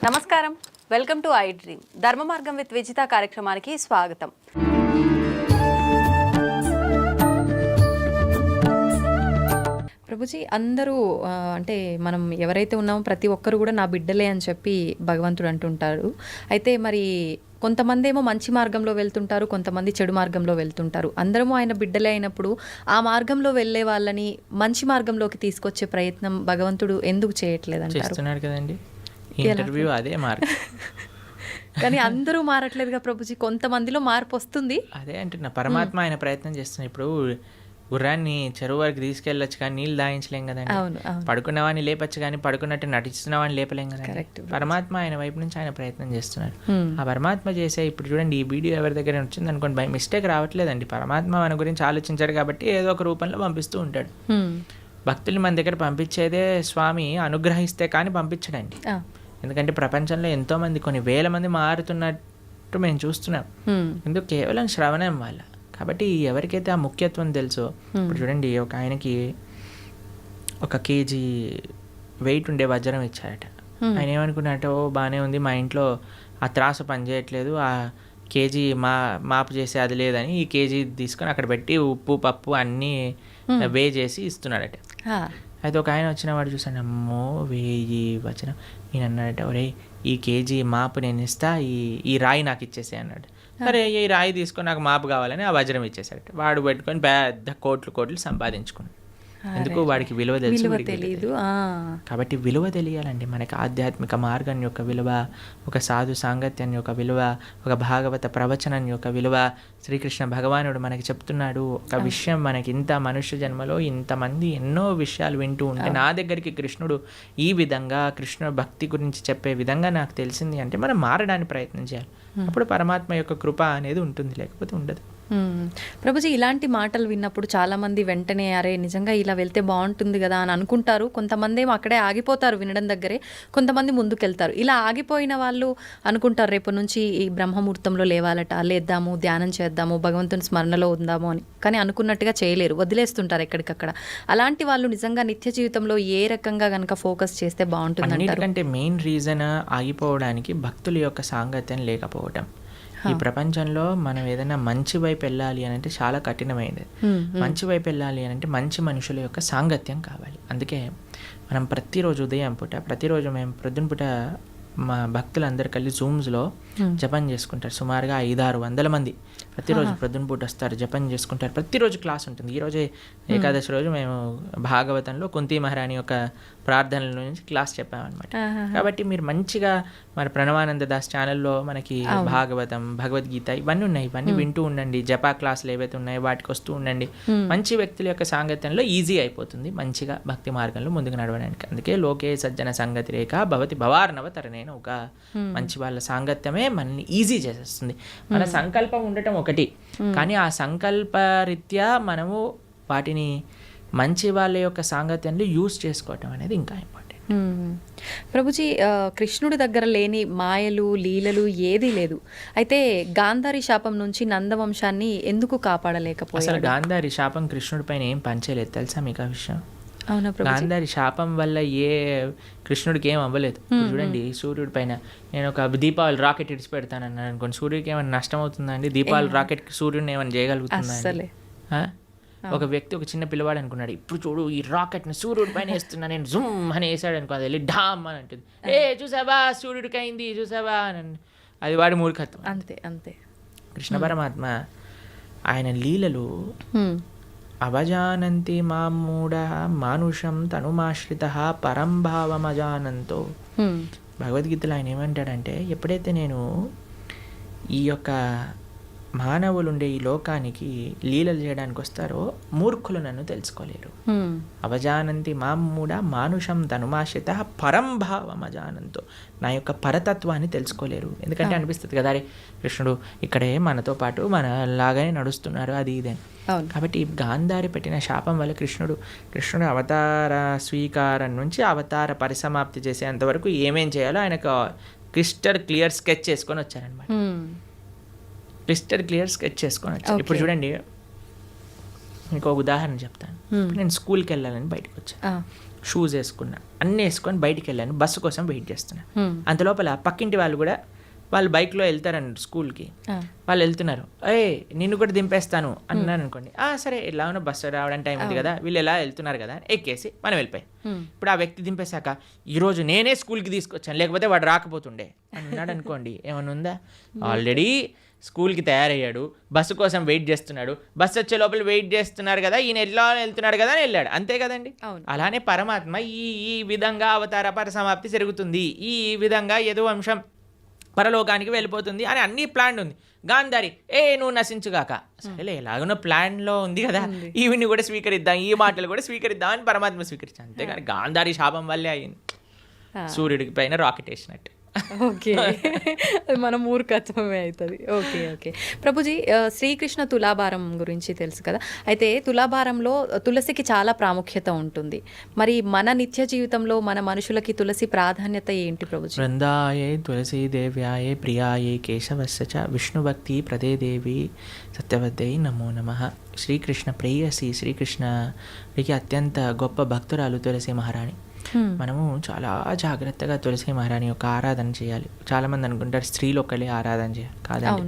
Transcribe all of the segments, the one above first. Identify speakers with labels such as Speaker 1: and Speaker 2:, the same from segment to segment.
Speaker 1: నమస్కారం, welcome to I dream. ధర్మ మార్గం విత్ విజిత కార్యక్రమానికి స్వాగతం. ప్రభుజీ, అందరూ అంటే మనం ఎవరైతే ఉన్నామో ప్రతి ఒక్కరు కూడా నా బిడ్డలే అని చెప్పి భగవంతుడు అంటుంటారు. అయితే మరి కొంతమంది ఏమో మంచి మార్గంలో వెళ్తుంటారు, కొంతమంది చెడు మార్గంలో వెళ్తుంటారు. అందరము ఆయన బిడ్డలే అయినప్పుడు ఆ మార్గంలో వెళ్ళే వాళ్ళని మంచి మార్గంలోకి తీసుకొచ్చే ప్రయత్నం భగవంతుడు ఎందుకు చేయట్లేదు అంటారు
Speaker 2: కదండి. ఇంటర్వ్యూ అదే మార్గం.
Speaker 1: కానీ అందరూ మారట్లేదుగా ప్రభుజీ, కొంతమందిలో మార్పు వస్తుంది.
Speaker 2: అదే అంటున్నా, పరమాత్మ ఆయన ప్రయత్నం చేస్తున్నాడు. ఇప్పుడు గుర్రాన్ని చెరువు వరకు తీసుకెళ్ళొచ్చు కానీ నీళ్ళు దాయించలేం కదండి. పడుకున్నవాడిని లేపచ్చు కానీ పడుకున్నట్టు నటిస్తున్నవాడిని లేపలేం కదండి. పరమాత్మ ఆయన వైపు నుంచి ఆయన ప్రయత్నం చేస్తున్నాడు. ఆ పరమాత్మ చేసే ఇప్పుడు చూడండి, ఈ వీడియో ఎవరి దగ్గర వచ్చింది అనుకోండి, బై మిస్టేక్ రావట్లేదండి. పరమాత్మ మన గురించి ఆలోచించాడు కాబట్టి ఏదో ఒక రూపంలో పంపిస్తూ ఉంటాడు. భక్తులు మన దగ్గర పంపించేదే స్వామి అనుగ్రహిస్తే కానీ పంపించడండి. ఎందుకంటే ప్రపంచంలో ఎంతో మంది, కొన్ని వేల మంది మారుతున్నట్టు మేము చూస్తున్నాం. ఎందుకు? కేవలం శ్రవణం వల్ల. కాబట్టి ఎవరికైతే ఆ ముఖ్యత్వం తెలుసో, ఇప్పుడు చూడండి, ఒక ఆయనకి 1 kg వెయిట్ ఉండే వజ్రం ఇచ్చారట. ఆయన ఏమనుకున్నట్ట, ఓ బాగానే ఉంది, మా ఇంట్లో ఆ త్రాసు పనిచేయట్లేదు, ఆ కేజీ మాపు చేసి అది లేదని ఈ కేజీ తీసుకొని అక్కడ పెట్టి ఉప్పు పప్పు అన్నీ వే చేసి ఇస్తున్నాడట. అయితే ఒక ఆయన వచ్చిన వాడు చూసాను, అమ్మో 1000 వచనం. నేను అన్నాడట, ఒరే ఈ కేజీ మాపు నేను ఇస్తా, ఈ రాయి నాకు ఇచ్చేసే అన్నాడు. సరే ఈ రాయి తీసుకొని నాకు మాపు కావాలని ఆ వజ్రం ఇచ్చేసాడట. వాడు పెట్టుకొని పెద్ద కోట్లు సంపాదించుకున్నాడు. ఎందుకు? వాడికి విలువ తెలియదు. కాబట్టి విలువ తెలియాలండి మనకి. ఆధ్యాత్మిక మార్గం యొక్క విలువ, ఒక సాధు సాంగత్యం యొక్క విలువ, ఒక భాగవత ప్రవచనం యొక్క విలువ. శ్రీకృష్ణ భగవానుడు మనకి చెప్తున్నాడు ఒక విషయం, మనకి ఇంత మనుష్య జన్మలో ఇంతమంది ఎన్నో విషయాలు వింటూ ఉంటే నా దగ్గరికి కృష్ణుడు ఈ విధంగా కృష్ణ భక్తి గురించి చెప్పే విధంగా నాకు తెలిసింది అంటే మనం మారడానికి ప్రయత్నం చేయాలి. అప్పుడు పరమాత్మ యొక్క కృప అనేది ఉంటుంది, లేకపోతే ఉండదు.
Speaker 1: ప్రభుజీ, ఇలాంటి మాటలు విన్నప్పుడు చాలామంది వెంటనే అరే నిజంగా ఇలా వెళ్తే బాగుంటుంది కదా అని అనుకుంటారు. కొంతమంది ఏమో అక్కడే ఆగిపోతారు వినడం దగ్గరే, కొంతమంది ముందుకెళ్తారు. ఇలా ఆగిపోయిన వాళ్ళు అనుకుంటారు రేపు నుంచి ఈ బ్రహ్మముహూర్తంలో లేవాలట, లేద్దాము, ధ్యానం చేద్దాము, భగవంతుని స్మరణలో ఉందాము అని. కానీ అనుకున్నట్టుగా చేయలేరు, వదిలేస్తుంటారు ఎక్కడికక్కడ. అలాంటి వాళ్ళు నిజంగా నిత్య జీవితంలో ఏ రకంగా కనుక ఫోకస్ చేస్తే బాగుంటుంది అంటారు?
Speaker 2: ఎందుకంటే మెయిన్ రీజన్ ఆగిపోవడానికి భక్తుల యొక్క సాంగత్యం లేకపోవటం. ఈ ప్రపంచంలో మనం ఏదైనా మంచి వైపు వెళ్ళాలి అని అంటే చాలా కఠినమైనది. మంచి వైపు వెళ్ళాలి అని అంటే మంచి మనుషుల యొక్క సాంగత్యం కావాలి. అందుకే మనం ప్రతిరోజు ఉదయం పూట, ప్రతిరోజు మేము ప్రొద్దున పూట మా భక్తులందరూ కలిసి జూమ్స్లో జపం చేసుకుంటారు. సుమారుగా 500-600 మంది ప్రతిరోజు ప్రొద్దున పూట వస్తారు, జపం చేసుకుంటారు. ప్రతిరోజు క్లాస్ ఉంటుంది. ఈరోజే ఏకాదశి రోజు మేము భాగవతంలో కుంతి మహారాణి యొక్క ప్రార్థనల నుంచి క్లాస్ చెప్పామన్నమాట. కాబట్టి మీరు మంచిగా మరి ప్రణవానంద దాస్ ఛానల్లో మనకి భాగవతం, భగవద్గీత ఇవన్నీ ఉన్నాయి. ఇవన్నీ వింటూ ఉండండి. జపా క్లాసులు ఏవైతే ఉన్నాయో వాటికి వస్తూ ఉండండి. మంచి వ్యక్తుల యొక్క సాంగత్యంలో ఈజీ అయిపోతుంది మంచిగా భక్తి మార్గంలో ముందుకు నడవడానికి. అందుకే లోకే సజ్జన సంగతి రేఖ భవతి భవార్ణవ తరణేన. ఒక మంచి వాళ్ళ సాంగత్యమే మనల్ని ఈజీ చేసేస్తుంది. మన సంకల్పం ఉండటం ఒకటి, కానీ ఆ సంకల్పరీత్యా మనము వాటిని మంచి వాళ్ళ యొక్క సాంగత్యంలో యూజ్ చేసుకోవటం అనేది ఇంకా ఇంపార్టెంట్.
Speaker 1: ప్రభుజీ, కృష్ణుడి దగ్గర లేని మాయలు లీలలు ఏదీ లేదు. అయితే గాంధారి శాపం నుంచి నందవంశాన్ని ఎందుకు కాపాడలేకపోయాడు?
Speaker 2: అసలు గాంధారి శాపం కృష్ణుడి పైన ఏం పనిచేయలేదు, తెలుసా మీకు ఆ విషయం? గాంధారి శాపం వల్ల కృష్ణుడికి ఏం అవ్వలేదు. చూడండి, సూర్యుడి పైన నేను ఒక దీపావళి రాకెట్ ఇడిచి పెడతానన్నాను అనుకోండి, సూర్యుడికి ఏమైనా నష్టం అవుతుందా అండి? దీపావళి రాకెట్ సూర్యుడిని ఏమైనా చేయగలుగుతుందా? ఒక వ్యక్తి, ఒక చిన్న పిల్లవాడు అనుకున్నాడు, ఇప్పుడు చూడు ఈ రాకెట్ని సూర్యుడి పైన వేస్తున్నా నేను, జుమ్ అని వేసాడు అనుకో, అది వెళ్ళి ఢామ్ అని అంటుంది, చూసావా సూర్యుడికి అయింది చూసావా అని. అది వాడి మూర్ఖత్వం.
Speaker 1: అంతే అంతే.
Speaker 2: కృష్ణ పరమాత్మ ఆయన లీలలు అవజానంతి మామూఢ మానుషం తనుమాశ్రిత పరంభావమజానంతో. భగవద్గీతలో ఆయన ఏమంటాడంటే, ఎప్పుడైతే నేను ఈ యొక్క మానవులు ఉండే ఈ లోకానికి లీలలు చేయడానికి వస్తారో మూర్ఖులు నన్ను తెలుసుకోలేరు. అవజానంతి మామూఢ మానుషం తనుమాశ్రిత పరంభావమజానంతో. నా యొక్క పరతత్వాన్ని తెలుసుకోలేరు. ఎందుకంటే అనిపిస్తుంది కదా, అరే కృష్ణుడు ఇక్కడే మనతో పాటు మన లాగానే నడుస్తున్నారు, అది ఇదని. కాబట్టి గాంధారి పెట్టిన శాపం వల్ల కృష్ణుడు అవతార స్వీకారం నుంచి అవతార పరిసమాప్తి చేసేంతవరకు ఏమేం చేయాలో ఆయనకు క్రిస్టల్ క్లియర్ స్కెచ్ చేసుకొని వచ్చారనమాట. క్రిస్టల్ క్లియర్ స్కెచ్ చేసుకొని వచ్చాను. ఇప్పుడు చూడండి, మీకు ఒక ఉదాహరణ చెప్తాను. నేను స్కూల్కి వెళ్ళాలని బయటకు వచ్చాను. షూస్ వేసుకున్నా, అన్నీ వేసుకొని బయటికి వెళ్ళాను, బస్సు కోసం వెయిట్ చేస్తున్నాను. అంతలోపల పక్కింటి వాళ్ళు కూడా వాళ్ళు బైక్లో వెళ్తారండి స్కూల్కి, వాళ్ళు వెళ్తున్నారు, నిన్ను కూడా దింపేస్తాను అన్నాను అనుకోండి, సరే ఎలా ఉన్నా బస్సు రావడానికి టైం ఉంది కదా, వీళ్ళు ఎలా వెళ్తున్నారు కదా ఎక్కేసి మనం వెళ్ళిపోయి, ఇప్పుడు ఆ వ్యక్తి దింపేశాక ఈరోజు నేనే స్కూల్కి తీసుకొచ్చాను లేకపోతే వాడు రాకపోతుండే అన్నాడు అనుకోండి, ఏమైనా ఉందా? ఆల్రెడీ స్కూల్కి తయారయ్యాడు, బస్సు కోసం వెయిట్ చేస్తున్నాడు, బస్సు వచ్చే లోపల వెయిట్ చేస్తున్నారు కదా, ఈయన ఎలా వెళ్తున్నాడు కదా అని వెళ్ళాడు, అంతే కదండి. అలానే పరమాత్మ ఈ విధంగా అవతార పరిసమాప్తి జరుగుతుంది, ఈ విధంగా ఏదో అంశం పరలోకానికి వెళ్ళిపోతుంది అని అన్ని ప్లాన్ ఉంది. గాంధారి నువ్వు నశించుగాక, సరేలే ఎలాగనో ప్లాన్లో ఉంది కదా, ఈవిని కూడా స్వీకరిద్దాం, ఈ మాటలు కూడా స్వీకరిద్దాం అని పరమాత్మ స్వీకరించాను. అంతేగాని గాంధారి శాపం వల్లే అయింది, సూర్యుడికి పైన రాకెట్ వేసినట్టు.
Speaker 1: ఓకే, అది మన మూర్ఖత్వమే అవుతుంది. ఓకే ఓకే ప్రభుజీ, శ్రీకృష్ణ తులాభారం గురించి తెలుసు కదా, అయితే తులాభారంలో తులసికి చాలా ప్రాముఖ్యత ఉంటుంది. మరి మన నిత్య జీవితంలో మన మనుషులకి తులసి ప్రాధాన్యత ఏంటి ప్రభుజీ?
Speaker 2: బృందాయే తులసి దేవ్యాయే ప్రియాయే కేశవస్య చ విష్ణుభక్తి ప్రదే దేవి సత్యవద్దే నమో నమః. శ్రీకృష్ణ ప్రేయసి, శ్రీకృష్ణకి అత్యంత గొప్ప భక్తురాలు తులసి మహారాణి. మనము చాలా జాగ్రత్తగా తులసి మహారాణి యొక్క ఆరాధన చేయాలి. చాలామంది అనుకుంటారు స్త్రీలు ఒక్కళ్ళే ఆరాధన చేయాలి, కాదండి.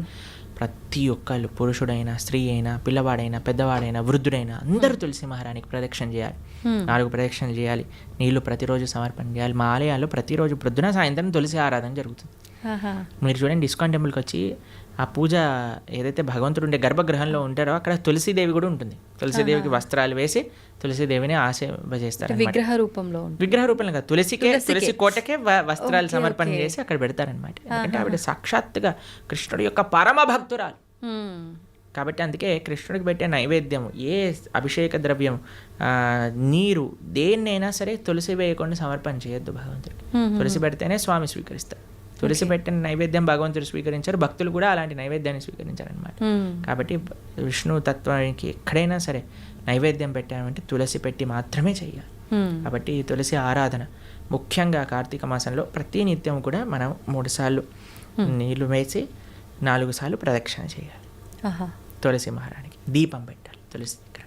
Speaker 2: ప్రతి ఒక్కళ్ళు, పురుషుడైనా స్త్రీ అయినా పిల్లవాడైనా పెద్దవాడైనా వృద్ధుడైనా అందరూ తులసి మహారాణికి ప్రదక్షిణ చేయాలి. 4 ప్రదక్షిణలు చేయాలి, నీళ్లు ప్రతిరోజు సమర్పణ చేయాలి. మా ఆలయాల్లో ప్రతిరోజు ప్రొద్దున సాయంత్రం తులసి ఆరాధన జరుగుతుంది. మీరు చూడండి, ఇస్కాన్ టెంపుల్కి వచ్చి ఆ పూజ ఏదైతే భగవంతుడు ఉండే గర్భగృహంలో ఉంటారో అక్కడ తులసీదేవి కూడా ఉంటుంది. తులసీదేవికి వస్త్రాలు వేసి తులసీదేవిని ఆశీర్వదిస్తారు.
Speaker 1: విగ్రహ రూపంలో
Speaker 2: కాదు, తులసి కోటకే వస్త్రాలు సమర్పణ చేసి అక్కడ పెడతారనమాట. ఎందుకంటే ఆవిడ సాక్షాత్తుగా కృష్ణుడి యొక్క పరమ భక్తురాలు కాబట్టి. అందుకే కృష్ణుడికి పెట్టే నైవేద్యం, ఏ అభిషేక ద్రవ్యం, నీరు, దేన్నైనా సరే తులసి వేయకుండా సమర్పణ చేయొద్దు భగవంతుడికి. తులసి పెడితేనే స్వామి స్వీకరిస్తారు. తులసి పెట్టిన నైవేద్యం భగవంతుడు స్వీకరించారు, భక్తులు కూడా అలాంటి నైవేద్యాన్ని స్వీకరించారనమాట. కాబట్టి విష్ణు తత్వానికి ఎక్కడైనా సరే నైవేద్యం పెట్టామంటే తులసి పెట్టి మాత్రమే చేయాలి. కాబట్టి తులసి ఆరాధన ముఖ్యంగా కార్తీక మాసంలో ప్రతి నిత్యం కూడా మనం 3 సార్లు నీళ్లు వేసి 4 సార్లు ప్రదక్షిణ చేయాలి. తులసి మహారాణికి దీపం పెట్టాలి తులసి దగ్గర,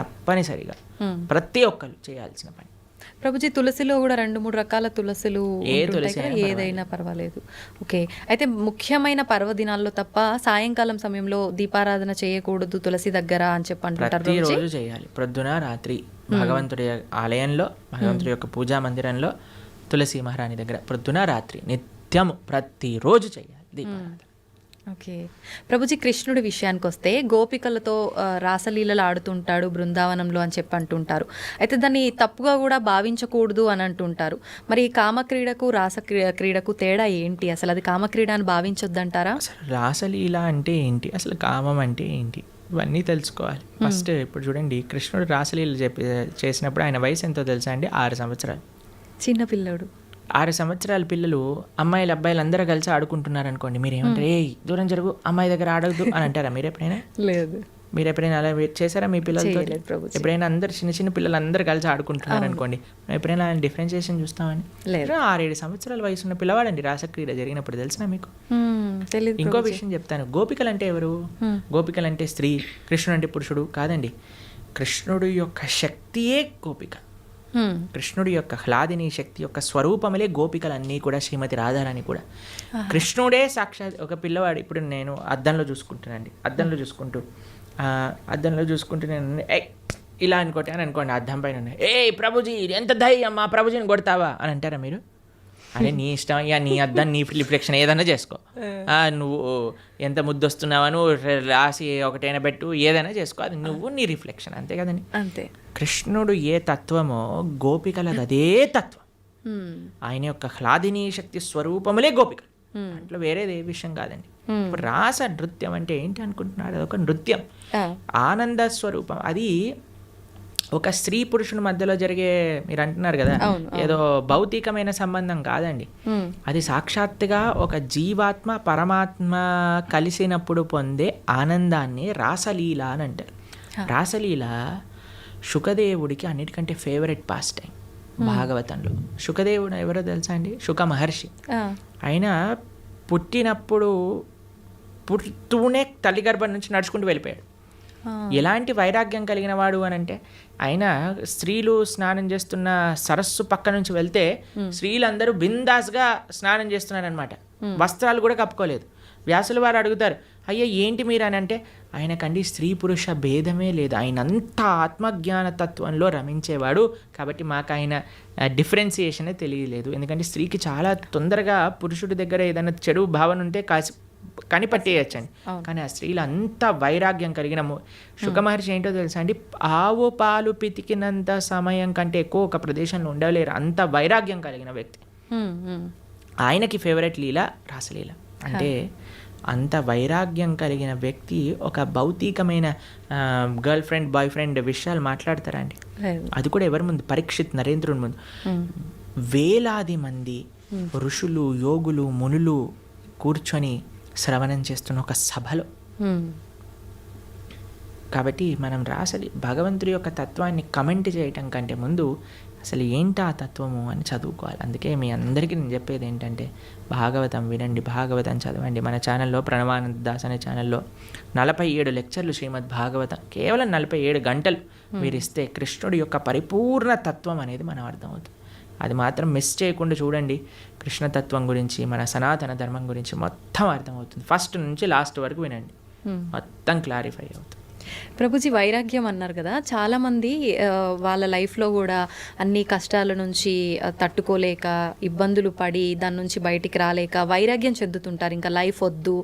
Speaker 2: తప్పనిసరిగా ప్రతి ఒక్కరు చేయాల్సిన పని.
Speaker 1: ప్రభుజీ, తులసిలో కూడా 2-3 రకాల తులసులు, ఏదైనా పర్వాలేదు. ఓకే, అయితే ముఖ్యమైన పర్వదినాల్లో తప్ప సాయంకాలం సమయంలో దీపారాధన చేయకూడదు తులసి దగ్గర అని చెప్పి అంటుంటారు.
Speaker 2: ప్రతిరోజు చేయాలి, ప్రొద్దున రాత్రి భగవంతుడి ఆలయంలో, భగవంతుడి యొక్క పూజా మందిరంలో తులసి మహారాణి దగ్గర ప్రొద్దున రాత్రి నిత్యము ప్రతిరోజు చేయాలి దీపారాధన.
Speaker 1: ఓకే ప్రభుజీ, కృష్ణుడి విషయానికి వస్తే గోపికలతో రాసలీలలు ఆడుతుంటాడు బృందావనంలో అని చెప్పి అంటుంటారు. అయితే దాన్ని తప్పుగా కూడా భావించకూడదు అని అంటుంటారు. మరి కామక్రీడకు క్రీడకు తేడా ఏంటి? అసలు అది కామక్రీడ అని భావించొద్దంటారా?
Speaker 2: అసలు రాసలీల అంటే ఏంటి, అసలు కామం అంటే ఏంటి, ఇవన్నీ తెలుసుకోవాలి ఫస్ట్. ఇప్పుడు చూడండి, కృష్ణుడు రాసలీల చేసినప్పుడు ఆయన వయసు ఎంతో తెలుసా అండి? 6 సంవత్సరాలు.
Speaker 1: చిన్న పిల్లడు.
Speaker 2: 6 సంవత్సరాల పిల్లలు అమ్మాయిలు అబ్బాయిలు అందరూ కలిసి ఆడుకుంటున్నారు అనుకోండి, మీరు ఏమంటారు? దూరం జరుగు, అమ్మాయి దగ్గర ఆడవద్దు అని అంటారా మీరు ఎప్పుడైనా?
Speaker 1: లేదు.
Speaker 2: మీరు ఎప్పుడైనా అలా చేశారా మీ పిల్లలతో? ఎప్పుడైనా అందరు చిన్న పిల్లలు అందరూ కలిసి ఆడుకుంటున్నారు అనుకోండి, ఎప్పుడైనా డిఫరెన్షియేషన్ చూస్తామని? 6-7 సంవత్సరాల వయసు ఉన్న పిల్లవాడండి రాసక్రీడ జరిగినప్పుడు, తెలిసినా మీకు? ఇంకో విషయం చెప్తాను, గోపికలు అంటే ఎవరు? గోపికలు అంటే స్త్రీ, కృష్ణుడు అంటే పురుషుడు కాదండి. కృష్ణుడు యొక్క శక్తియే గోపిక. కృష్ణుడి యొక్క హ్లాదిని శక్తి యొక్క స్వరూపములే గోపికలన్నీ కూడా, శ్రీమతి రాధారాణి కూడా. కృష్ణుడే సాక్షాత్ ఒక పిల్లవాడు. ఇప్పుడు నేను అద్దంలో చూసుకుంటానండి, అద్దంలో చూసుకుంటూ నేను ఇలా అనుకోండి, అద్దం పైన ప్రభుజీ ఎంత ధైర్యం, మా ప్రభుజీని కొడతావా అని అంటారా మీరు? అరే నీ ఇష్టం, ఇక నీ అద్దం నీ రిఫ్లెక్షన్ ఏదైనా చేసుకో, నువ్వు ఎంత ముద్దొస్తున్నావా, నువ్వు రాసి ఒకటైనా పెట్టు, ఏదైనా చేసుకో, అది నువ్వు నీ రిఫ్లెక్షన్, అంతే కదండి.
Speaker 1: అంతే.
Speaker 2: కృష్ణుడు ఏ తత్వమో గోపికలది అదే తత్వం. ఆయన యొక్క హ్లాదిని శక్తి స్వరూపములే గోపికలు, అట్లా వేరేది ఏ విషయం కాదండి. ఇప్పుడు రాస నృత్యం అంటే ఏంటి అనుకుంటున్నాడు? అదొక నృత్యం, ఆనంద స్వరూపం. అది ఒక స్త్రీ పురుషుని మధ్యలో జరిగే, మీరు అంటున్నారు కదా, ఏదో భౌతికమైన సంబంధం కాదండి. అది సాక్షాత్తుగా ఒక జీవాత్మ పరమాత్మ కలిసినప్పుడు పొందే ఆనందాన్ని రాసలీల అని అంటారు. రాసలీల శుకదేవుడికి అన్నిటికంటే ఫేవరెట్ పాస్ టైం భాగవతంలో. శుకదేవుడు ఎవరో తెలుసా అండి? శుక మహర్షి. ఆయన పుట్టినప్పుడు పుడుతూనే తల్లి గర్భం నుంచి నడుచుకుంటూ వెళ్ళిపోయాడు. ఎలాంటి వైరాగ్యం కలిగిన వాడు అని అంటే, ఆయన స్త్రీలు స్నానం చేస్తున్న సరస్సు పక్క నుంచి వెళ్తే స్త్రీలందరూ బిందాస్గా స్నానం చేస్తున్నారనమాట, వస్త్రాలు కూడా కప్పుకోలేదు. వ్యాసుల వారు అడుగుతారు, అయ్యా ఏంటి మీరు అని అంటే, ఆయనకండి స్త్రీ పురుష భేదమే లేదు, ఆయన అంతా ఆత్మజ్ఞాన తత్వంలో రమించేవాడు, కాబట్టి మాకు ఆయన డిఫరెన్సియేషనే తెలియలేదు. ఎందుకంటే స్త్రీకి చాలా తొందరగా పురుషుడి దగ్గర ఏదైనా చెడు భావన ఉంటే కనిపట్టేయచ్చండి. కానీ ఆ స్త్రీలు అంత వైరాగ్యం కలిగిన శుక మహర్షి ఏంటో తెలుసా అండి, ఆవు పాలు పితికినంత సమయం కంటే ఎక్కువ ఒక ప్రదేశంలో ఉండలేరు, అంత వైరాగ్యం కలిగిన వ్యక్తి. ఆయనకి ఫేవరెట్ లీల రాసలీల. అంటే అంత వైరాగ్యం కలిగిన వ్యక్తి ఒక భౌతికమైన గర్ల్ ఫ్రెండ్ బాయ్ ఫ్రెండ్ విషయాలు మాట్లాడతారా అండి? అది కూడా ఎవరి ముందు? పరీక్షిత్ నరేంద్రుని ముందు. వేలాది మంది ఋషులు యోగులు మునులు కూర్చొని శ్రవణం చేస్తున్న ఒక సభలో. కాబట్టి మనం రాసలి భగవంతుడి యొక్క తత్వాన్ని కమెంట్ చేయటం కంటే ముందు అసలు ఏంటి ఆ తత్వము అని చదువుకోవాలి. అందుకే మీ అందరికీ నేను చెప్పేది ఏంటంటే, భాగవతం వినండి, భాగవతం చదవండి. మన ఛానల్లో ప్రణవానంద దాస్ అనే ఛానల్లో 47 లెక్చర్లు శ్రీమద్ భాగవతం, కేవలం 47 గంటలు మీరు ఇస్తే కృష్ణుడి యొక్క పరిపూర్ణ తత్వం అనేది మనం అర్థమవుతుంది. అది మాత్రం మిస్ చేయకుండా చూడండి. కృష్ణతత్వం గురించి, మన సనాతన ధర్మం గురించి మొత్తం అర్థమవుతుంది. ఫస్ట్ నుంచి లాస్ట్ వరకు వినండి, మొత్తం క్లారిఫై అవుతుంది.
Speaker 1: ప్రభుజీ, వైరాగ్యం అన్నారు కదా, చాలామంది వాళ్ళ లైఫ్లో కూడా అన్ని కష్టాల నుంచి తట్టుకోలేక ఇబ్బందులు పడి దాని నుంచి బయటికి రాలేక వైరాగ్యం చెందుతుంటారు. ఇంకా లైఫ్ వద్దు,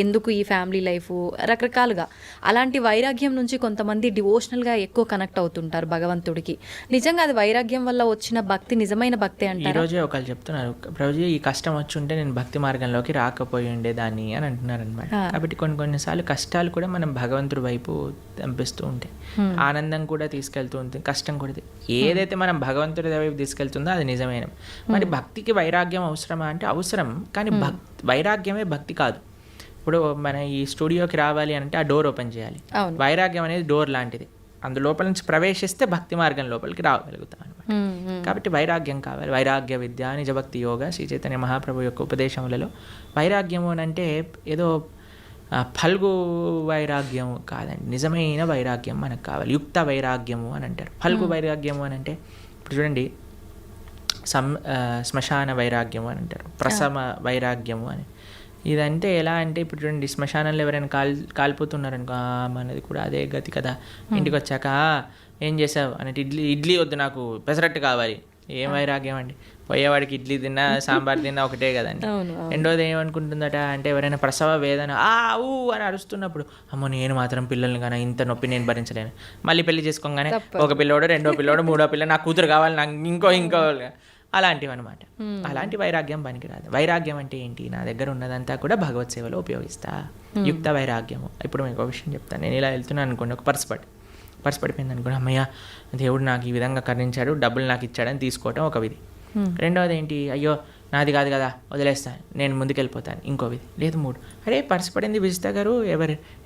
Speaker 1: ఎందుకు ఈ ఫ్యామిలీ లైఫ్, రకరకాలుగా. అలాంటి వైరాగ్యం నుంచి కొంతమంది డివోషనల్గా ఎక్కువ కనెక్ట్ అవుతుంటారు భగవంతుడికి. నిజంగా అది వైరాగ్యం వల్ల వచ్చిన భక్తి నిజమైన భక్తి అంటారు.
Speaker 2: ఈరోజే ఒకళ్ళు చెప్తున్నారు, ప్రభుజీ ఈ కష్టం వచ్చి ఉంటే నేను భక్తి మార్గంలోకి రాకపోయి ఉండేదాన్ని అని అంటున్నారు అనమాట. కాబట్టి కొన్నిసార్లు కష్టాలు కూడా మనం భగవంతుడి వైపు పంపిస్తూ ఉంటాయి, ఆనందం కూడా తీసుకెళ్తూ ఉంటుంది, కష్టం కూడా. ఏదైతే మనం భగవంతుడి వైపు తీసుకెళ్తుందో అది నిజమైన. మరి భక్తికి వైరాగ్యం అవసరమా అంటే అవసరం, కానీ వైరాగ్యమే భక్తి కాదు. ఇప్పుడు మన ఈ స్టూడియోకి రావాలి అంటే ఆ డోర్ ఓపెన్ చేయాలి. వైరాగ్యం అనేది డోర్ లాంటిది, అందులోపల నుంచి ప్రవేశిస్తే భక్తి మార్గం లోపలికి రాగలుగుతాం అనమాట. కాబట్టి వైరాగ్యం కావాలి. వైరాగ్య విద్య నిజభక్తి యోగ శ్రీ చైతన్య మహాప్రభు యొక్క ఉపదేశములలో వైరాగ్యము అని అంటే ఏదో ఫల్గు వైరాగ్యము కాదండి, నిజమైన వైరాగ్యం మనకు కావాలి. యుక్త వైరాగ్యము అని అంటారు. ఫల్గు వైరాగ్యము అని అంటే ఇప్పుడు చూడండి, శ్మశాన వైరాగ్యము అని అంటారు, ప్రసమ వైరాగ్యము అని. ఇదంటే ఎలా అంటే ఇప్పుడు చూడండి, శ్మశానంలో ఎవరైనా కాలిపోతున్నారనుకో, మనది కూడా అదే గతి కదా. ఇంటికి వచ్చాక ఏం చేసావు అంటే, ఇడ్లీ వద్దు నాకు పెసరట్టు కావాలి. ఏం వైరాగ్యం అండి, పోయేవాడికి ఇడ్లీ తిన్నా సాంబార్ తిన్నా ఒకటే కదండి. రెండోది ఏమనుకుంటుందట అంటే, ఎవరైనా ప్రసవ వేదన ఊ అని అరుస్తున్నప్పుడు, అమ్మో నేను మాత్రం పిల్లల్ని కానీ ఇంత నొప్పి నేను భరించలేను, మళ్ళీ పెళ్లి చేసుకోగానే ఒక పిల్లోడు, రెండో పిల్లోడు, మూడో పిల్ల, నాకు కూతురు కావాలి, నాకు ఇంకో అలాంటివి అనమాట. అలాంటి వైరాగ్యం పనికిరాదు. వైరాగ్యం అంటే ఏంటి, నా దగ్గర ఉన్నదంతా కూడా భగవత్ సేవలో ఉపయోగిస్తా, యుక్త వైరాగ్యము. ఇప్పుడు మీకు ఒక విషయం చెప్తాను. నేను ఇలా వెళ్తున్నాను అనుకోండి, ఒక పర్స్ పడిపోయింది అనుకోండి, అమ్మయ్య దేవుడు నాకు ఈ విధంగా కరుణించాడు, డబ్బులు నాకు ఇచ్చాడని తీసుకోవటం ఒక విధి. రెండవది ఏంటి, అయ్యో నాది కాదు కదా వదిలేస్తాను, నేను ముందుకెళ్ళిపోతాను, ఇంకో విధి. లేదు 3, అరే పర్స్ పడింది విజిత గారు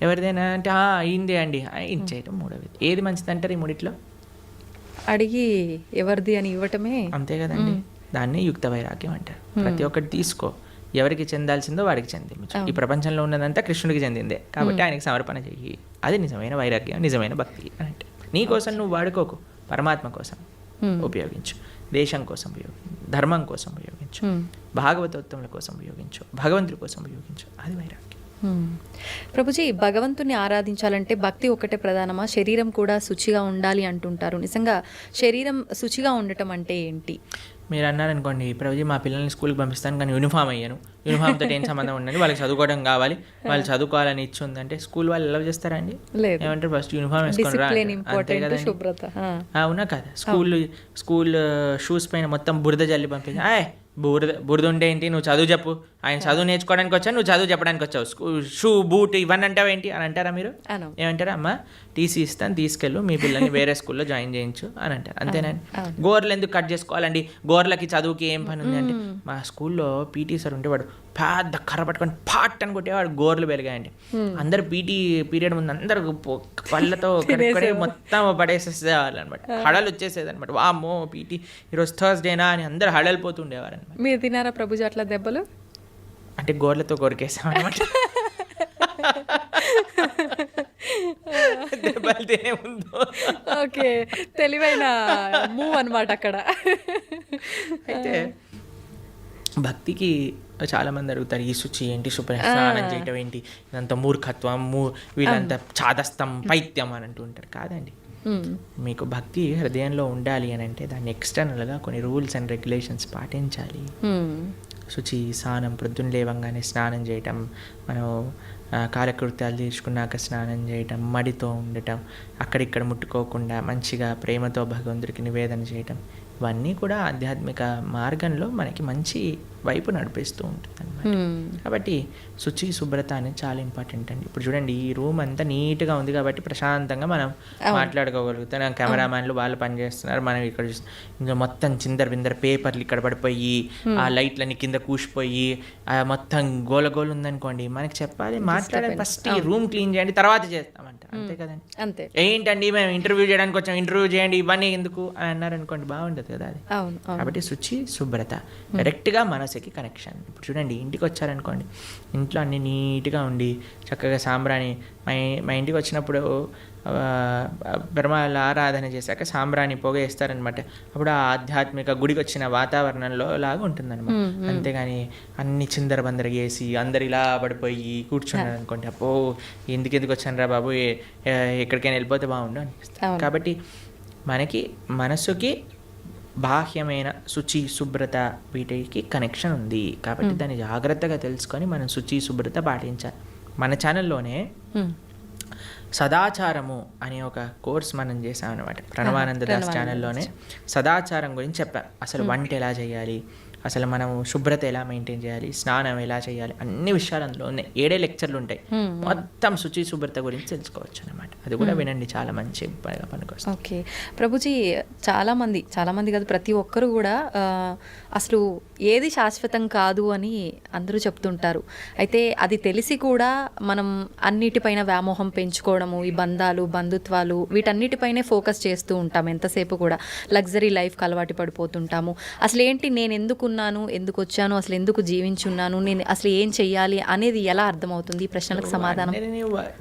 Speaker 2: ఎవరిదైనా అంటే అయిందే అండి ఇచ్చేయటం మూడో విధి. ఏది మంచిది అంటారు ఈ మూడిట్లో?
Speaker 1: అడిగి ఎవరిది అని ఇవ్వటమే,
Speaker 2: అంతే కదండి. దాన్ని యుక్త వైరాగ్యం అంటారు. ప్రతి ఒక్కటి తీసుకో, ఎవరికి చెందాల్సిందో వాడికి చెందించు. ఈ ప్రపంచంలో ఉన్నదంతా కృష్ణుడికి చెందిందే, కాబట్టి ఆయనకి సమర్పణ చెయ్యి. అది నిజమైన వైరాగ్యం, నిజమైన భక్తి అని అంటే. నీ కోసం నువ్వు వాడుకోకు, పరమాత్మ కోసం ఉపయోగించు, దేశం కోసం ఉపయోగించు, ధర్మం కోసం ఉపయోగించు, భాగవతోత్తముల కోసం ఉపయోగించు, భగవంతుడి కోసం ఉపయోగించు. అది వైరాగ్యం.
Speaker 1: ప్రభుజీ, భగవంతుని ఆరాధించాలంటే భక్తి ఒకటే ప్రధానమా, శరీరం కూడా శుచిగా ఉండాలి అంటుంటారు. నిజంగా శరీరం శుచిగా ఉండటం అంటే ఏంటి?
Speaker 2: మీరు అన్నారనుకోండి, ప్రభుజీ మా పిల్లల్ని స్కూల్కి పంపిస్తాను కానీ యూనిఫామ్ అయ్యాను, యూనిఫామ్తో ఏం సంబంధం ఉండండి, వాళ్ళకి చదువుకోవడం కావాలి, వాళ్ళు చదువుకోవాలని ఇచ్చి ఉందంటే స్కూల్ వాళ్ళు ఎలా చేస్తారా అండి? ఏమంటారు, ఫస్ట్ యూనిఫామ్ వేసుకొని రా, అంతే కదండి. అవునా కదా, స్కూల్ షూస్ పైన మొత్తం బురద జల్లి పంపించి, బురద ఉంటే ఏంటి, నువ్వు చదువు చెప్పు, ఆయన చదువు నేర్చుకోవడానికి వచ్చావు, నువ్వు చదువు చెప్పడానికి వచ్చావు, షూ బూట్ ఇవన్నీ అంటావు ఏంటి అని అంటారా మీరు? ఏమంటారా, అమ్మ టీసీ ఇస్తాను తీసుకెళ్ళు, మీ పిల్లల్ని వేరే స్కూల్లో జాయిన్ చేయించు అని అంటారు. అంతేనండి. గోర్లు ఎందుకు కట్ చేసుకోవాలండి, గోర్లకి చదువుకి ఏం పని ఉంది అంటే, మా స్కూల్లో పీటీ సార్ ఉంటే వాడు పెద్ద కర్ర పట్టుకొని పాట్ అని కొట్టేవాడు, గోర్లు పెరిగాయండి. అందరు పీటీ పీరియడ్ ముందు అందరు పళ్ళతో మొత్తం పడేసేసేవాళ్ళు అనమాట, హడలు వచ్చేసేది అనమాట. వామ్మో పీటీ ఈరోజు థర్స్డేనా అని అందరు హడలిపోతుండేవారు అనమాట.
Speaker 1: మీరు తినారా ప్రభుజీ అట్లా దెబ్బలు?
Speaker 2: అంటే గోర్లతో కొరికేసాం అనమాట. దెబ్బలు తినే ముందు.
Speaker 1: ఓకే, తెలివైన మూవ్ అనమాట అక్కడ.
Speaker 2: అయితే భక్తికి చాలా మంది అడుగుతారు, ఈ శుచి ఏంటి, శుభ్ర స్నానం చేయటం ఏంటి, ఇదంతా మూర్ఖత్వం, వీళ్ళంతా చాదస్తం, పైత్యం అని అంటూ ఉంటారు. కాదండి, మీకు భక్తి హృదయంలో ఉండాలి అని అంటే దాన్ని ఎక్స్టర్నల్గా కొన్ని రూల్స్ అండ్ రెగ్యులేషన్స్ పాటించాలి. శుచి, స్నానం, ప్రొద్దున లేవంగానే స్నానం చేయటం, మనం కాలకృత్యాలు తీర్చుకున్నాక స్నానం చేయటం, మడితో ఉండటం, అక్కడిక్కడ ముట్టుకోకుండా మంచిగా ప్రేమతో భగవంతుడికి నివేదన చేయటం, ఇవన్నీ కూడా ఆధ్యాత్మిక మార్గంలో మనకి మంచి వైపు నడిపిస్తూ ఉంటుంది అన్నమాట. కాబట్టి శుచి, శుభ్రత అనేది చాలా ఇంపార్టెంట్ అండి. ఇప్పుడు చూడండి, ఈ రూమ్ అంతా నీట్గా ఉంది కాబట్టి ప్రశాంతంగా మనం మాట్లాడుకోగలుగుతాం. కెమెరామ్యాన్లు వాళ్ళు పనిచేస్తున్నారు, మనం ఇక్కడ చూస్తాం. ఇంకా మొత్తం చిందర బిందర పేపర్లు ఇక్కడ పడిపోయి, ఆ లైట్లన్నీ కింద కూసిపోయి, మొత్తం గోలగోలు ఉందనుకోండి, మనకి చెప్పాలి, మాట్లాడాలి, ఫస్ట్ ఈ రూమ్ క్లీన్ చేయండి, తర్వాత చేస్తామంట. అంతే కదండి.
Speaker 1: అంతే.
Speaker 2: ఏంటండి మేము ఇంటర్వ్యూ చేయడానికి వచ్చాం, ఇంటర్వ్యూ చేయండి, ఇవన్నీ ఎందుకు అని అన్నారనుకోండి, బాగుండదు కదా అది. కాబట్టి శుచి, శుభ్రత డైరెక్ట్గా మనసుకి కనెక్షన్. ఇప్పుడు చూడండి, ఇంటికి వచ్చారనుకోండి, ఇంట్లో అన్ని నీట్గా ఉండి చక్కగా సాంబ్రాణి, మా ఇంటికి వచ్చినప్పుడు బ్రహ్మాల ఆరాధన చేశాక సాంబ్రాణి పొగ వేస్తారనమాట. అప్పుడు ఆ ఆధ్యాత్మిక గుడికి వచ్చిన వాతావరణంలో లాగా ఉంటుందన్నమాట. అంతేగాని అన్ని చిందర బందర వేసి అందరు ఇలా పడిపోయి కూర్చున్నారు అనుకోండి, అప్పో ఎందుకు వచ్చాను రా బాబు, ఎక్కడికైనా వెళ్ళిపోతే బాగుండు అనిపిస్తుంది. కాబట్టి మనకి మనసుకి బాహ్యమైన శుచి, శుభ్రత వీటికి కనెక్షన్ ఉంది. కాబట్టి దాన్ని జాగ్రత్తగా తెలుసుకొని మనం శుచి, శుభ్రత పాటించాలి. మన ఛానల్లోనే సదాచారము అనే ఒక కోర్స్ మనం చేసాం అనమాట. ప్రణవానంద దాస్ ఛానల్లోనే సదాచారం గురించి చెప్పాం. అసలు వంట ఎలా చేయాలి, అసలు మనం శుభ్రత ఎలా మెయింటైన్ చేయాలి, స్నానం ఎలా చేయాలి, అన్ని విషయాలు అందులో ఉన్నాయి. 7 లెక్చర్లు ఉంటాయి, మొత్తం శుచి శుభ్రత గురించి తెలుసుకోవచ్చు అనమాట. అది కూడా వినండి, చాలా మంచి పనికొస్తుంది.
Speaker 1: ఓకే ప్రభుజీ, చాలామంది కాదు, ప్రతి ఒక్కరు కూడా అసలు ఏది శాశ్వతం కాదు అని అందరూ చెప్తుంటారు. అయితే అది తెలిసి కూడా మనం అన్నిటిపైన వ్యామోహం పెంచుకోవడము, ఈ బంధాలు, బంధుత్వాలు, వీటన్నిటిపైనే ఫోకస్ చేస్తూ ఉంటాం. ఎంతసేపు కూడా లగ్జరీ లైఫ్కి అలవాటు పడిపోతుంటాము. అసలు ఏంటి, నేను ఎందుకు వచ్చాను, అసలు ఎందుకు జీవించున్నాను, నేను అసలు ఏం చెయ్యాలి అనేది ఎలా అర్థమవుతుంది? ఈ ప్రశ్నలకు సమాధానం.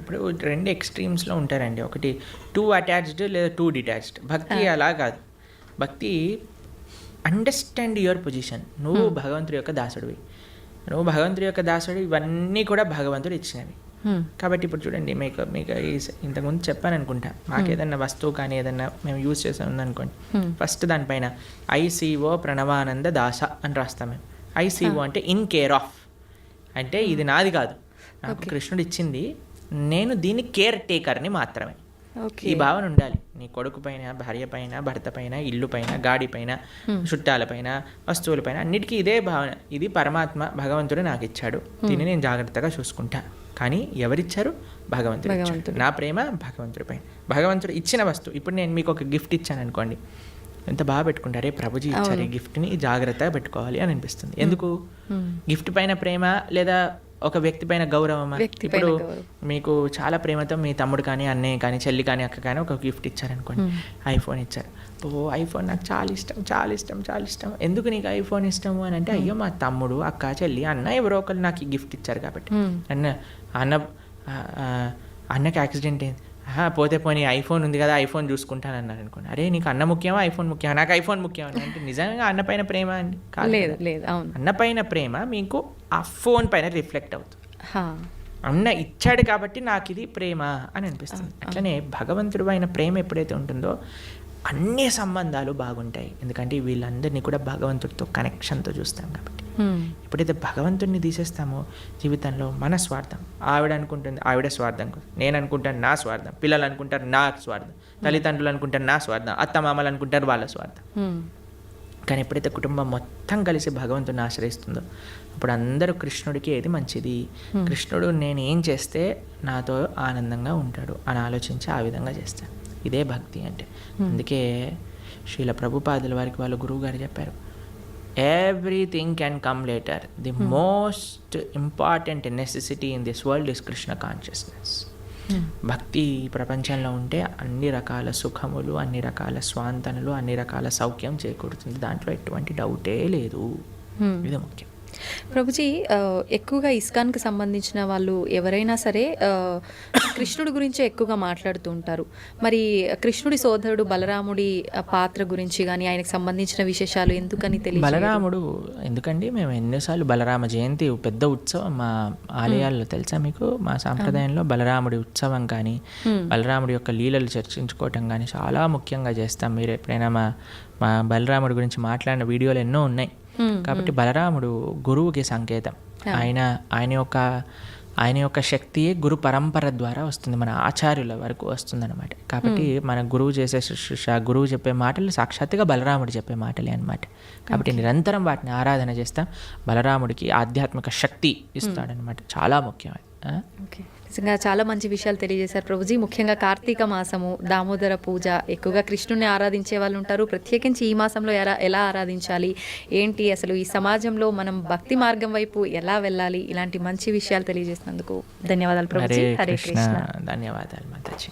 Speaker 2: ఇప్పుడు 2 ఎక్స్ట్రీమ్స్లో ఉంటారండి. ఒకటి టూ అటాచ్డ్ లేదా టూ డిటాచ్డ్. భక్తి అలా కాదు. భక్తి అండర్స్టాండ్ యువర్ పొజిషన్. నువ్వు భగవంతుడి యొక్క దాసుడివి, ఇవన్నీ కూడా భగవంతుడు ఇచ్చినవి. కాబట్టి ఇప్పుడు చూడండి, మీకు ఇంతకుముందు చెప్పాను అనుకుంటా, మాకు ఏదన్నా వస్తువు కానీ ఏదన్నా మేము యూజ్ చేసాం ఉందనుకోండి, ఫస్ట్ దానిపైన ICO ప్రణవానంద దాస అని రాస్తాం మేము. ICO అంటే ఇన్ కేర్ ఆఫ్, అంటే ఇది నాది కాదు, నాకు కృష్ణుడు ఇచ్చింది, నేను దీని కేర్ టేకర్ని మాత్రమే. ఈ భావన ఉండాలి. నీ కొడుకు పైన, భార్య పైన, భర్త పైన, ఇల్లు పైన, గాడి పైన, చుట్టాల పైన, వస్తువుల పైన, అన్నిటికీ ఇదే భావన. ఇది పరమాత్మ, భగవంతుడు నాకు ఇచ్చాడు, దీన్ని నేను జాగ్రత్తగా చూసుకుంటా. కానీ ఎవరిచ్చారు? భగవంతుడు. నా ప్రేమ భగవంతుడి పైన. భగవంతుడు ఇచ్చిన వస్తువు. ఇప్పుడు నేను మీకు ఒక గిఫ్ట్ ఇచ్చాను అనుకోండి, ఎంత బాగా పెట్టుకుంటారే, ప్రభుజీ ఇచ్చారు ఈ గిఫ్ట్ని, జాగ్రత్తగా పెట్టుకోవాలి అని అనిపిస్తుంది. ఎందుకు? గిఫ్ట్ పైన ప్రేమ లేదా ఒక వ్యక్తి పైన గౌరవమా? ఇప్పుడు మీకు చాలా ప్రేమతో మీ తమ్ముడు కానీ, అన్నయ్య కానీ, చెల్లి కానీ, అక్క కానీ ఒక గిఫ్ట్ ఇచ్చారనుకోండి, ఐఫోన్ ఇచ్చారు. ఐఫోన్ నాకు చాలా ఇష్టం. ఎందుకు నీకు ఐఫోన్ ఇష్టము అని అంటే, అయ్యో మా తమ్ముడు, అక్క, చెల్లి, అన్న ఎవరో ఒకరు నాకు ఈ గిఫ్ట్ ఇచ్చారు కాబట్టి. అన్నకి యాక్సిడెంట్ అయింది, పోతే పోనీ ఐఫోన్ ఉంది కదా, ఐఫోన్ చూసుకుంటాను అన్నారు అనుకోండి. అరే నీకు అన్న ముఖ్యమా, ఐఫోన్ ముఖ్యమా? నాకు ఐఫోన్ ముఖ్యం అని అంటే నిజంగా అన్న పైన ప్రేమ అండి?
Speaker 1: లేదు.
Speaker 2: అన్న పైన ప్రేమ మీకు ఆ ఫోన్ పైన రిఫ్లెక్ట్ అవుతుంది. అన్న ఇచ్చాడు కాబట్టి నాకు ఇది ప్రేమ అని అనిపిస్తుంది. అట్లనే భగవంతుడు అయిన ప్రేమ ఎప్పుడైతే ఉంటుందో అన్ని సంబంధాలు బాగుంటాయి. ఎందుకంటే వీళ్ళందరినీ కూడా భగవంతుడితో కనెక్షన్తో చూస్తాం కాబట్టి. ఎప్పుడైతే భగవంతుడిని తీసేస్తామో జీవితంలో మన స్వార్థం, ఆవిడ అనుకుంటుంది ఆవిడ స్వార్థం, నేను అనుకుంటాను నా స్వార్థం, పిల్లలు అనుకుంటారు నా స్వార్థం, తల్లిదండ్రులు అనుకుంటారు నా స్వార్థం, అత్తమామలు అనుకుంటారు వాళ్ళ స్వార్థం. కానీ ఎప్పుడైతే కుటుంబం మొత్తం కలిసి భగవంతుడిని ఆశ్రయిస్తుందో అప్పుడు అందరూ కృష్ణుడికి ఏది మంచిది, కృష్ణుడు నేను ఏం చేస్తే నాతో ఆనందంగా ఉంటాడు అని ఆలోచించి ఆ విధంగా చేస్తాను. ఇదే భక్తి అంటే. అందుకే శ్రీల ప్రభుపాదుల వారికి వాళ్ళ గురువు గారు చెప్పారు, everything can come later, the most important necessity in this world is Krishna consciousness. భక్తి ప్రపంచంలో ఉంటే అన్ని రకాల సుఖములు, అన్ని రకాల స్వాంతనలు, అన్ని రకాల సౌఖ్యం చేకూరుతుంది. దాంట్లో ఎటువంటి డౌటే లేదు. ఇది ముఖ్యం.
Speaker 1: ప్రభుజీ ఎక్కువగా ఇస్కాన్కి సంబంధించిన వాళ్ళు ఎవరైనా సరే కృష్ణుడి గురించే ఎక్కువగా మాట్లాడుతూ ఉంటారు. మరి కృష్ణుడి సోదరుడు బలరాముడి పాత్ర గురించి కానీ ఆయనకు సంబంధించిన విశేషాలు ఎందుకని తెలియదు?
Speaker 2: బలరాముడు ఎందుకండి, మేము ఎన్నోసార్లు బలరామ జయంతి పెద్ద ఉత్సవం మా ఆలయాల్లో తెలుసా మీకు? మా సాంప్రదాయంలో బలరాముడి ఉత్సవం కానీ బలరాముడి యొక్క లీలలు చర్చించుకోవటం కానీ చాలా ముఖ్యంగా చేస్తాం. మీరు ఎప్పుడైనా మా బలరాముడి గురించి మాట్లాడిన వీడియోలు ఎన్నో ఉన్నాయి. కాబట్టి బలరాముడు గురువుకి సంకేతం. ఆయన యొక్క శక్తియే గురు పరంపర ద్వారా వస్తుంది, మన ఆచార్యుల వరకు వస్తుంది అనమాట. కాబట్టి మన గురువు చేసే శుశ్రూష, గురువు చెప్పే మాటలు సాక్షాత్తుగా బలరాముడు చెప్పే మాటలే అనమాట. కాబట్టి నిరంతరం వాటిని ఆరాధన చేస్తాం. బలరాముడికి ఆధ్యాత్మిక శక్తి ఇస్తాడనమాట, చాలా ముఖ్యం.
Speaker 1: ఓకే, నిజంగా చాలా మంచి విషయాలు తెలియజేశారు ప్రభుజీ. ముఖ్యంగా కార్తీక మాసము, దామోదర పూజ, ఎక్కువగా కృష్ణుని ఆరాధించే వాళ్ళు ఉంటారు. ప్రత్యేకించి ఈ మాసంలో ఎలా ఆరాధించాలి, ఏంటి అసలు ఈ సమాజంలో మనం భక్తి మార్గం వైపు ఎలా వెళ్ళాలి, ఇలాంటి మంచి విషయాలు తెలియజేసినందుకు ధన్యవాదాలు ప్రభుజీ. హరే కృష్ణ.
Speaker 2: ధన్యవాదాలు మాతాజీ.